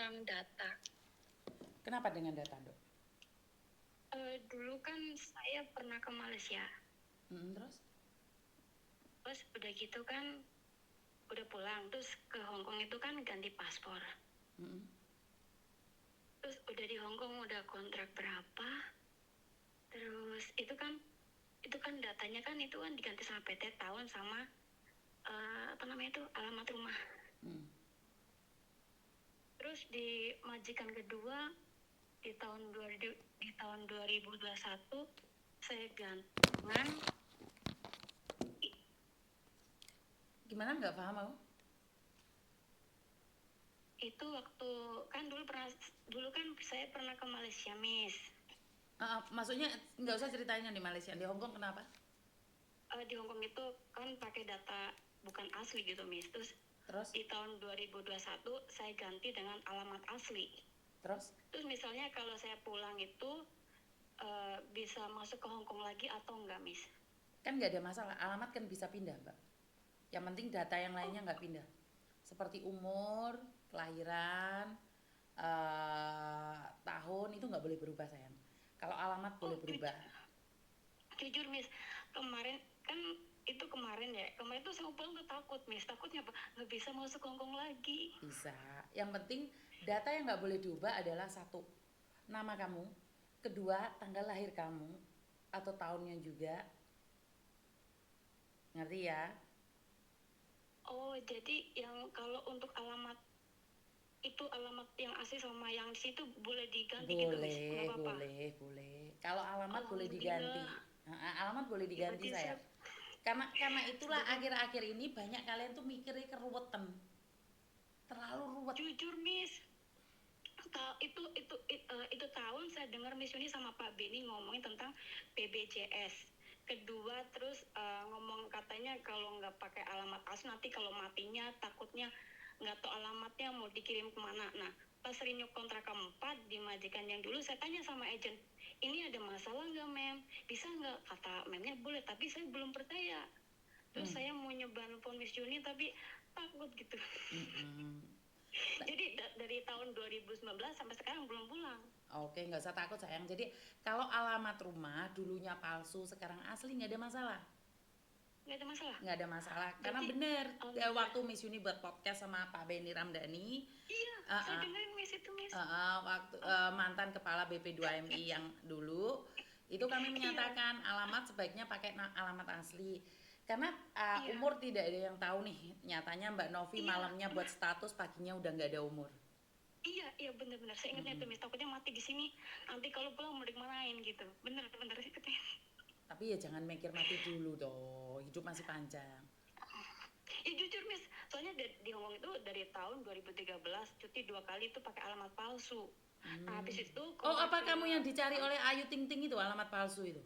tentang data. Kenapa dengan data, Dok? Dulu kan saya pernah ke Malaysia. Terus? Terus udah gitu kan, udah pulang. Terus ke Hong Kong itu kan ganti paspor. Mm-mm. Terus udah di Hong Kong udah kontrak berapa. Terus itu kan datanya kan itu kan diganti sama PT tahun sama alamat rumah. Terus di majikan kedua di tahun 2021 saya gantungan. Gimana, nggak paham aku? Itu waktu kan dulu kan saya pernah ke Malaysia, Miss. Maksudnya nggak usah ceritain yang di Malaysia, di Hong Kong kenapa? Di Hong Kong itu kan pakai data bukan asli gitu, Miss. Terus di tahun 2021 saya ganti dengan alamat asli. Terus Misalnya kalau saya pulang itu bisa masuk ke Hong Kong lagi atau enggak, Miss? kan nggak ada masalah, alamat kan bisa pindah, Mbak. Yang penting data yang lainnya nggak pindah. Seperti umur, kelahiran, tahun itu nggak boleh berubah, sayang. Kalau alamat boleh berubah. Jujur, Miss, kemarin tuh saya pulang tuh takut, Miss. Takutnya apa? Nggak bisa masuk Hong Kong lagi. Bisa. Yang penting data yang nggak boleh diubah adalah satu, nama kamu, kedua tanggal lahir kamu atau tahunnya juga. Ngerti ya? Oh, jadi yang kalau untuk alamat itu alamat yang asli sama yang di situ boleh diganti gitu, Miss? Nggak apa-apa? Boleh. Kalau alamat boleh diganti. Alhamdulillah. Alamat boleh Ya, diganti, berarti saya. saya Karena itulah berarti akhir-akhir ini banyak kalian tuh mikirnya keruwetan. Terlalu ruwet. jujur, Miss. Itu tahun saya dengar Miss Yuni sama Pak Beni ngomongin tentang PBJS. Kedua terus ngomong katanya kalau nggak pakai alamat asli nanti kalau matinya takutnya nggak tahu alamatnya mau dikirim kemana. Nah, pas renew kontrak keempat di majikan yang dulu saya tanya sama agent, ini ada masalah nggak, Mem? Bisa nggak? Kata memnya boleh, tapi saya belum percaya. Terus saya mau nyoba nelfon Miss Yuni tapi takut gitu. Jadi dari tahun 2019 sampai sekarang belum pulang. Oke, nggak usah takut, sayang. Jadi kalau alamat rumah dulunya palsu sekarang asli nggak ada masalah. Nggak ada masalah. Nggak ada masalah. Karena Berarti, bener waktu Miss Yuni buat podcast sama Pak Benny Ramdhani. Iya, saya dengerin Miss itu, Miss. Waktu mantan kepala BP2MI yang dulu itu kami menyatakan alamat sebaiknya pakai alamat asli. Karena umur tidak ada yang tahu nih. Nyatanya Mbak Novi malamnya buat status, paginya udah nggak ada umur. Iya benar-benar. Saya ingatnya tuh, Miss. Takutnya mati di sini. Nanti kalau pulang mau dimarahin gitu. Bener sih katanya. Tapi ya jangan mikir mati dulu dong. Hidup masih panjang. Ya jujur, Miss. Soalnya di Hong Kong itu dari tahun 2013 cuti 2 kali itu pakai alamat palsu. Nah, habis itu apa kamu yang dicari oleh Ayu Ting Ting itu alamat palsu itu?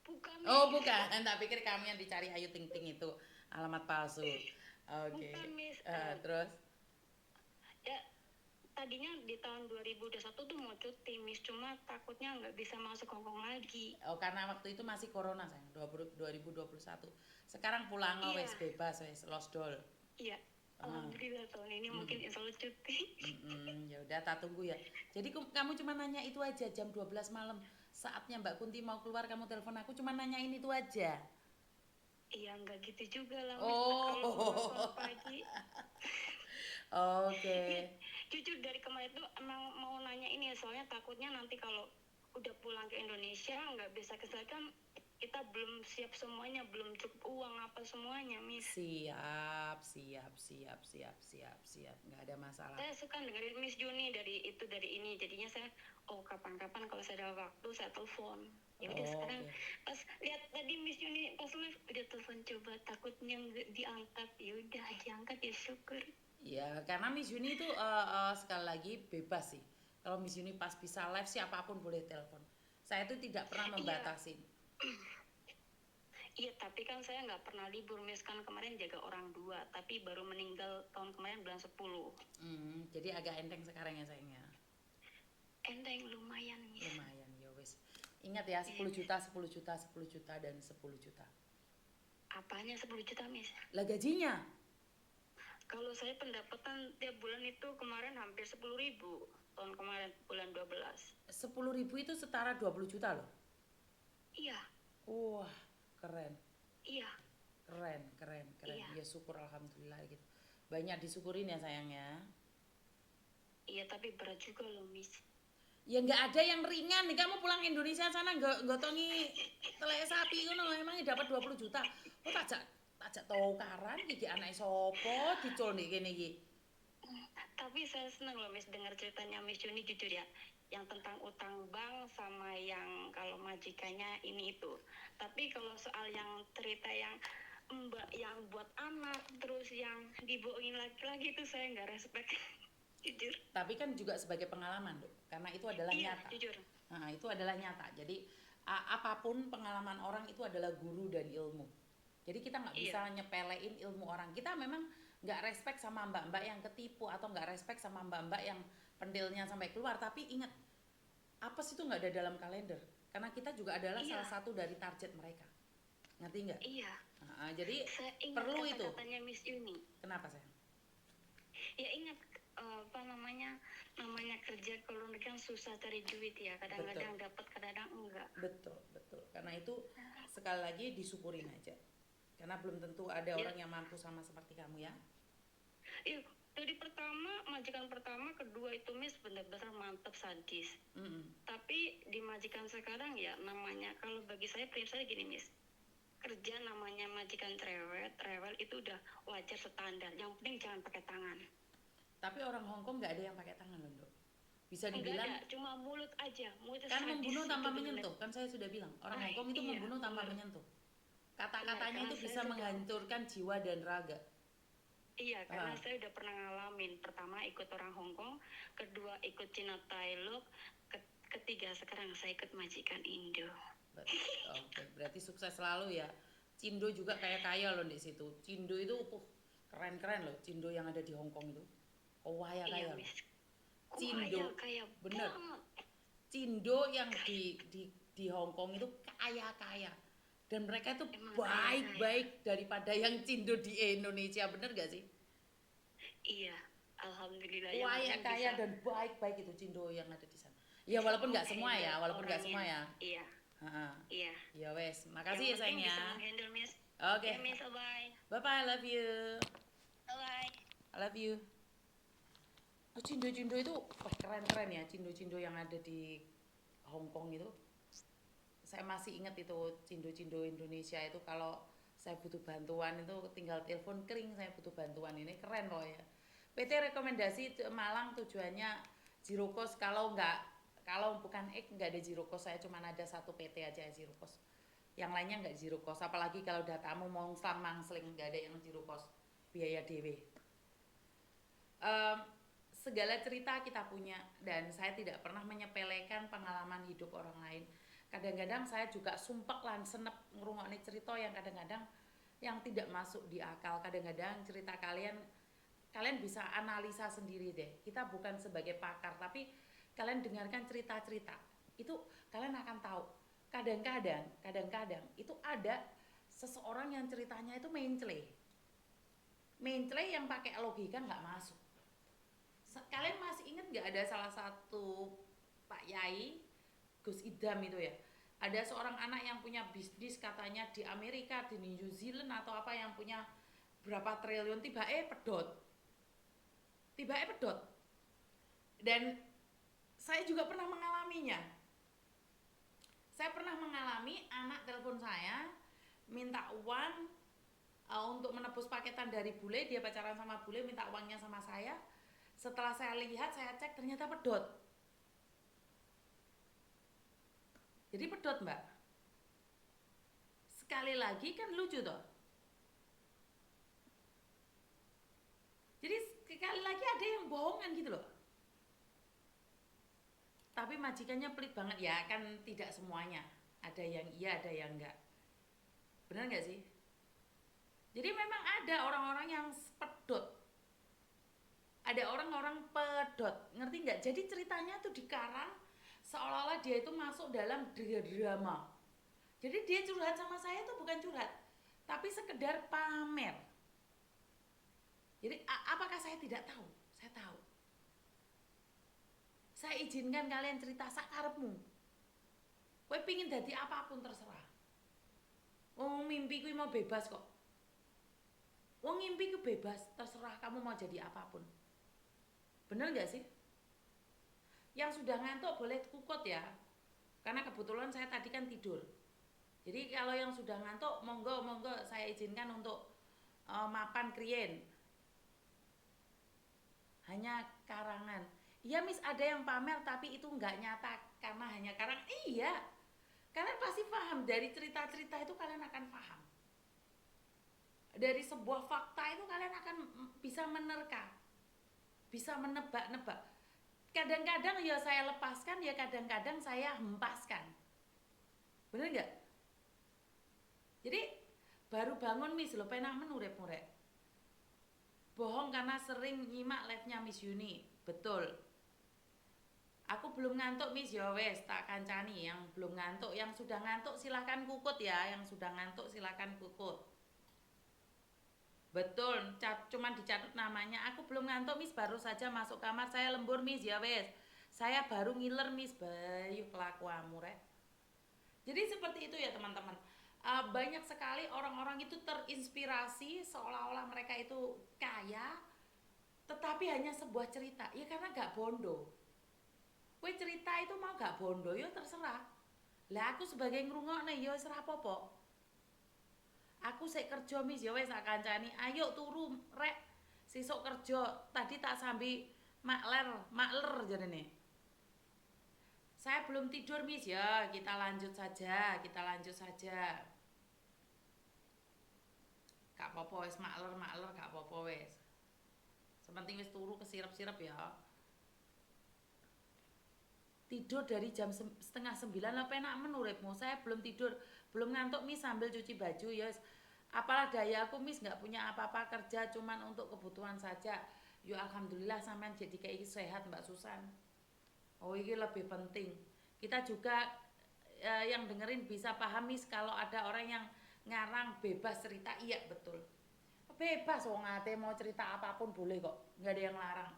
Bukan. Oh, bukan. Tak pikir kamu yang dicari Ayu Ting Ting itu alamat palsu. Oke. Bukan, Miss. Terus? Ya, tadinya di tahun 2021 tuh mau cuti, Miss. Cuma takutnya nggak bisa masuk Hong Kong lagi. Oh, karena waktu itu masih corona, sayang. 2021. Sekarang pulang wes bebas, wes losdol. Iya. Alhamdulillah tahun ini mungkin insya Allah cuti. Ya udah, tak tunggu ya. Jadi kamu cuma nanya itu aja jam 12 malam. Saatnya Mbak Kunti mau keluar kamu telepon aku cuma nanyain itu aja. Iya, nggak gitu juga lah, Miss. Oh. Kalau pagi. Oke. Jujur dari kemarin tuh emang mau nanya ini ya, soalnya takutnya nanti kalau udah pulang ke Indonesia nggak bisa kesehatan, kita belum siap semuanya, belum cukup uang apa semuanya, Miss. Siap. Nggak ada masalah. Saya suka dengerin Miss Juni dari ini, jadinya saya kapan-kapan kalau saya ada waktu saya telepon. Ya udah sekarang pas lihat tadi Miss Juni pas live udah telepon coba, takutnya nggak diangkat. Ya udah diangkat, ya syukur. Ya, karena Miss Yuni itu sekali lagi bebas sih. Kalau Miss Yuni pas bisa live siapapun boleh telepon. Saya itu tidak pernah membatasi. Iya, tapi kan saya nggak pernah libur, Miss. Kan kemarin jaga orang 2, tapi baru meninggal tahun kemarin bulan 10. Jadi agak enteng sekarang ya, sayangnya. Enteng, lumayan, Miss. Lumayan, ya wes. Ingat ya, 10 juta, 10 juta, 10 juta, dan 10 juta. Apanya 10 juta, Miss? Lah gajinya. Kalau saya pendapatan tiap bulan itu kemarin hampir 10.000 tahun kemarin bulan 12. 10.000 itu setara 20 juta loh. Iya, Wah, keren. iya, Keren, keren, keren. iya, Ya syukur alhamdulillah gitu. Banyak disyukurin ya sayangnya. iya tapi berat juga loh Miss. Ya nggak ada yang ringan nih. Kamu pulang Indonesia sana nggak gotongi telek sapi ngono emangnya dapat 20 juta. Oh tajak tukaran iki anak sopo dicul nih kene iki. Tapi saya senang loh Miss dengar ceritanya Miss Yuni jujur ya. Yang tentang utang bank sama yang kalau majikannya ini itu. Tapi kalau soal yang cerita yang mbak yang buat anak terus yang dibohongin laki-laki itu saya nggak respect. Jujur. Tapi kan juga sebagai pengalaman loh. Karena itu adalah Iya, nyata. jujur. Nah, itu adalah nyata. Jadi apapun pengalaman orang itu adalah guru dan ilmu. Jadi kita nggak Iya, bisa nyepelein ilmu orang. Kita memang nggak respect sama mbak-mbak yang ketipu atau nggak respect sama mbak-mbak yang pentilnya sampai keluar. Tapi ingat, apa sih itu nggak ada dalam kalender? Karena kita juga adalah iya, salah satu dari target mereka. Ngerti nggak? iya. Jadi Saya ingat perlu itu. kata-katanya Miss Yuni. Kenapa sayang? Ya ingat apa namanya kerja ke luar negeri kan susah cari duit ya. Betul, Kadang-kadang dapat, kadang-kadang enggak. betul, betul. Karena itu sekali lagi disyukurin aja. Karena belum tentu ada Ya, orang yang mampu sama seperti kamu ya. iya. Dari pertama, majikan pertama, kedua itu Miss benar-benar mantap sadis. Mm-mm. Tapi di majikan sekarang ya namanya kalau bagi saya prinsip saya gini Miss. Kerja namanya majikan rewel itu udah wajar standar. Yang penting jangan pakai tangan. Tapi orang Hongkong nggak ada yang pakai tangan loh, Dok. Bisa Enggak dibilang ada, cuma mulut aja. Mulut kan sadis membunuh itu tanpa benar-benar. menyentuh. Kan saya sudah bilang, orang Hongkong itu Iya, membunuh tanpa benar. menyentuh. Benar, Kata-katanya karena itu saya bisa sudah menghancurkan jiwa dan raga. iya, karena Ah, saya udah pernah ngalamin. Pertama ikut orang Hong Kong, kedua ikut Cina Thailand, ketiga sekarang saya ikut majikan Indo. Oke, berarti sukses selalu ya. Cindo juga kaya-kaya loh di situ. Cindo itu keren-keren loh. Cindo yang ada di Hongkong itu. Oh, kaya Iya, kaya loh. Miss. Cindo, Kaya bener. banget. Cindo yang di Hongkong itu kaya-kaya. Dan mereka itu Emang kaya. baik-baik daripada yang Cindo di Indonesia, bener gak sih? Iya, alhamdulillah yang Kaya penting kaya bisa dan baik-baik itu Cindo yang ada di sana. Ya walaupun nggak semua ya, menghandle walaupun nggak semua orangnya. ya. Iya, Ha-ha. iya. Ya wes, Yang makasih ya penting sayang ya. bisa menghandle, Miss. Oke, Ya, Miss, bye. bye bye, I love you. Bye. I love you. Oh, Cindo-Cindo itu keren-keren ya, Cindo-Cindo yang ada di Hong Kong itu. Saya masih ingat itu Cindo-Cindo Indonesia itu kalau saya butuh bantuan itu tinggal telepon kering saya butuh bantuan ini keren loh ya. PT rekomendasi Malang tujuannya zero cost kalau bukan nggak ada zero cost saya cuma ada satu PT aja zero cost. Yang lainnya nggak zero cost apalagi kalau datamu mau selang mangsling nggak ada yang zero cost biaya DW. Um, segala cerita kita punya dan saya tidak pernah menyepelekan pengalaman hidup orang lain. Kadang-kadang saya juga sumpek lan senep ngrungokne cerita yang kadang-kadang yang tidak masuk di akal. Kadang-kadang cerita kalian bisa analisa sendiri deh. Kita bukan sebagai pakar tapi kalian dengarkan cerita-cerita. Itu kalian akan tahu. Kadang-kadang itu ada seseorang yang ceritanya itu mencele. Mencele yang pakai logika nggak masuk. Kalian masih ingat nggak ada salah satu Pak Yai Gus Idam itu ya, ada seorang anak yang punya bisnis katanya di Amerika di New Zealand atau apa yang punya berapa triliun tiba pedot dan saya juga pernah mengalaminya. Saya pernah mengalami anak telepon saya minta uang untuk menebus paketan dari bule, dia pacaran sama bule minta uangnya sama saya. Setelah saya lihat, saya cek ternyata pedot. Jadi pedot mbak. Sekali lagi kan lucu toh. Jadi sekali lagi ada yang bohongan gitu loh. Tapi majikannya pelit banget ya, kan tidak semuanya. Ada yang iya, ada yang enggak. Benar nggak sih? Jadi memang ada orang-orang yang pedot. Ada orang-orang pedot, ngerti nggak? Jadi ceritanya tuh dikarang seolah-olah dia itu masuk dalam drama. Jadi dia curhat sama saya tuh bukan curhat, tapi sekedar pamer. Jadi apakah saya tidak tahu? Saya tahu. Saya izinkan kalian cerita sakarepmu. Kowe pingin dadi apapun terserah. Wong mimpi kuwi mau bebas kok. Wong mimpi ku bebas, terserah kamu mau jadi apapun. Bener gak sih? Yang sudah ngantuk boleh kukut ya. Karena kebetulan saya tadi kan tidur. Jadi kalau yang sudah ngantuk, monggo saya izinkan untuk mapan kriyen. Hanya karangan. Iya Miss, ada yang pamer tapi itu nggak nyata karena hanya karang. Iya, kalian pasti paham dari cerita-cerita itu, kalian akan paham. Dari sebuah fakta itu kalian akan bisa menerka, bisa menebak-nebak. Kadang-kadang ya saya lepaskan, ya kadang-kadang saya hempaskan. Bener nggak? Jadi baru bangun Miss, lo penak menurep-murep. Bohong karena sering nyimak live-nya Miss Yuni. Betul. Aku belum ngantuk Miss, ya wes tak kancani. Yang belum ngantuk, yang sudah ngantuk silahkan kukut ya. Yang sudah ngantuk silahkan kukut. Betul, cuman dicatat namanya. Aku belum ngantuk Miss, baru saja masuk kamar. Saya lembur Miss, ya wes. Saya baru ngiler Miss, bayu kelakuanmu rek. Jadi seperti itu ya teman-teman. Banyak sekali orang-orang itu terinspirasi seolah-olah mereka itu kaya, tetapi hanya sebuah cerita. Ya karena gak bondo. Kue cerita itu mau gak bondo, ya terserah. Lah aku sebagai ngrungokne ya wis ora apa-apa. Aku sik kerja Miss, ya wis tak kancani, ayo turu rek. Sesuk kerja, tadi tak sambi makler jarene. Saya belum tidur Miss, ya kita lanjut saja. Gak apa-apa wis makler gak apa-apa wis. Sepenting wis turu kesirep-sirep ya. Tidur dari jam 8:30 lah penak menurutmu. Saya belum tidur, belum ngantuk Miss sambil cuci baju ya. Apalah daya aku Miss, nggak punya apa-apa, kerja cuman untuk kebutuhan saja. Yo alhamdulillah sampean jadi kayak sehat Mbak Susan. Oh ini lebih penting. Kita juga yang dengerin bisa paham Miss, kalau ada orang yang ngarang bebas cerita, iya betul. Bebas wong ate mau cerita apapun boleh kok, nggak ada yang larang.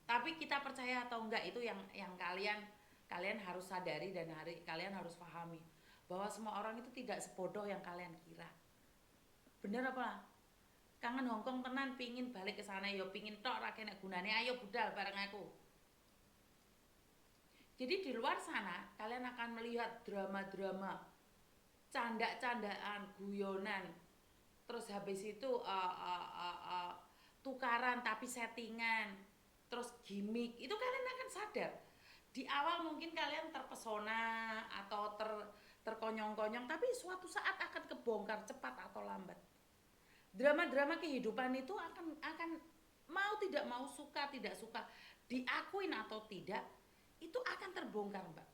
Tapi kita percaya atau enggak itu yang kalian harus sadari dan kalian harus pahami bahwa semua orang itu tidak sebodoh yang kalian kira. Bener apa? Kangen Hongkong tenan, pingin balik ke sana, yo pingin tok ra kena gunane, ayo budal bareng aku. Jadi di luar sana kalian akan melihat drama-drama, canda-candaan, guyonan, terus habis itu tukaran tapi settingan, terus gimmick. Itu kalian akan sadar. Di awal mungkin kalian terpesona atau terkonyong-konyong, tapi suatu saat akan kebongkar cepat atau lambat. Drama-drama kehidupan itu akan mau tidak mau, suka tidak suka, diakuin atau tidak, itu akan terbongkar Mbak.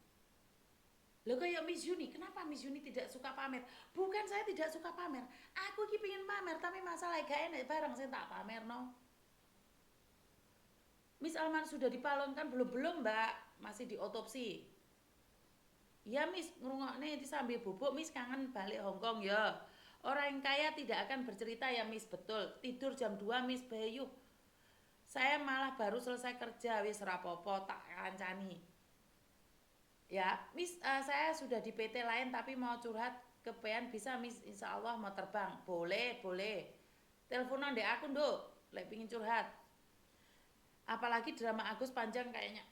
Loh kayak Miss Yuni, kenapa Miss Yuni tidak suka pamer? Bukan saya tidak suka pamer, aku ki pengen pamer, tapi masalah gak enak barang saya tak pamer no. Miss Alman sudah dipalonkan belum Mbak, masih diotopsi. Ya Miss, ngrungokne disambil bubuk Miss, kangen balik Hongkong ya. Orang yang kaya tidak akan bercerita ya Miss, betul. Tidur jam 2 Miss Bayu. Saya malah baru selesai kerja, wis rapopo tak kancani. Ya Miss, saya sudah di PT lain tapi mau curhat ke PN bisa Miss, insya Allah mau terbang. Boleh. Teleponan deh aku nduk, lek pingin curhat. Apalagi drama Agus panjang kayaknya.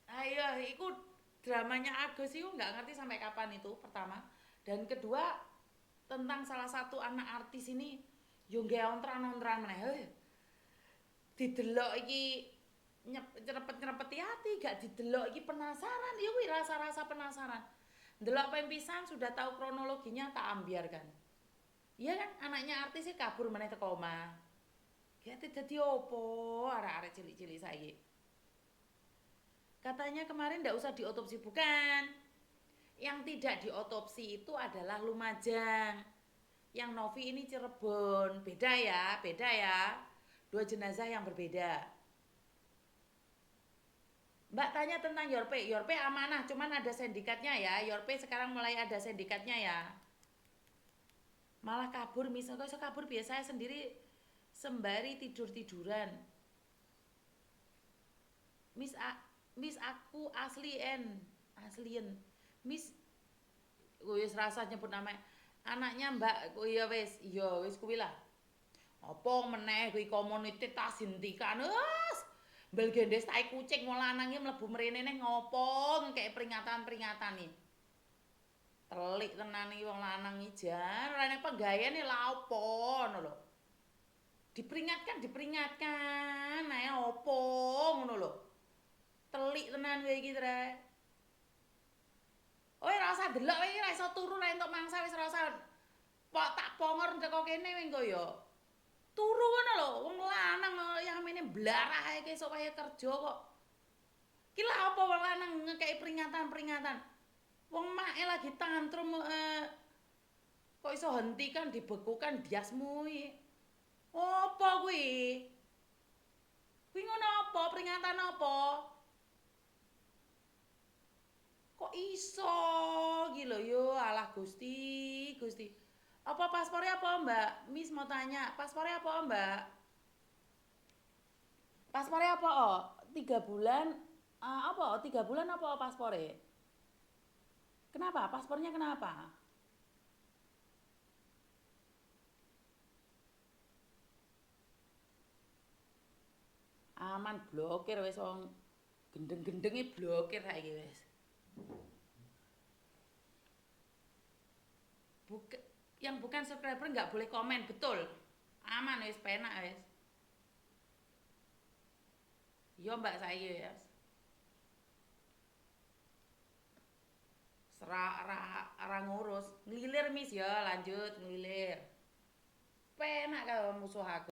Ayo, ikut dramanya Agus itu nggak ngerti sampai kapan itu pertama. Dan kedua tentang salah satu anak artis ini yo nggih ontran-ontran meneh. Didelok iki nyerepet-nyerepeti hati, gak didelok iki penasaran, ya kuwi rasa-rasa penasaran. Delok ping pisan sudah tahu kronologinya tak ambiarkan. Iya kan anaknya artis sih kabur meneh teko omah. Gak dadi opo arek-arek cilik-cilik saiki. Katanya kemarin ndak usah diotopsi, bukan. Yang tidak diotopsi itu adalah Lumajang. Yang Novi ini Cirebon, beda ya. Dua jenazah yang berbeda. Mbak tanya tentang Yorpe amanah, cuman ada sindikatnya ya. Yorpe sekarang mulai ada sindikatnya ya. Malah kabur, misalnya kabur biasa, saya sendiri sembari tidur-tiduran. Miss Miss aku aslien. Miss wis rasa nyebut nama anaknya Mbak ya wis kuwi lah. Apa meneh kuwi komuniti tas hentikan. Mbel gendes tai kucing wong lanang iki mlebu mrene neh ngopo ngekek peringatan-peringatan nih. Telik tenan iki wong lanang iki jan ora nek penggayane lha opo ngono lho. Diperingatkan, ae opo ngono lho. Telik tenan kowe iki, Trek. Kowe ora usah delok kowe iki ora iso turu nek entuk mangsa wis ora usah pok tak pongor teko kene kowe engko ya. Turu ngono lho, wong lanang yang mene blarah ae esuk wae kerja kok. Ki lha apa wong lanang ngekeki peringatan-peringatan. Wong make lagi tantrum kok iso hentikan dibekukan diasmu iki. Apa kuwi? Kuwi ngono apa? Peringatan apa? Kok iso iki lho yo alah Gusti. Apa paspornya apa, Mbak? Miss mau tanya, paspornya apa, Mbak? Paspornya apa, oh? 3 bulan apa? 3 bulan apa paspornya? Kenapa? Paspornya kenapa? Aman blokir wis wong gendeng-gendenge blokir saiki wis. Yang bukan subscriber nggak boleh komen, betul. Aman wis penak wis. Yo Mbak saiki wis. Ra ngurus, ngelilir Miss ya, lanjut ngelilir. Penak kalau musuh aku.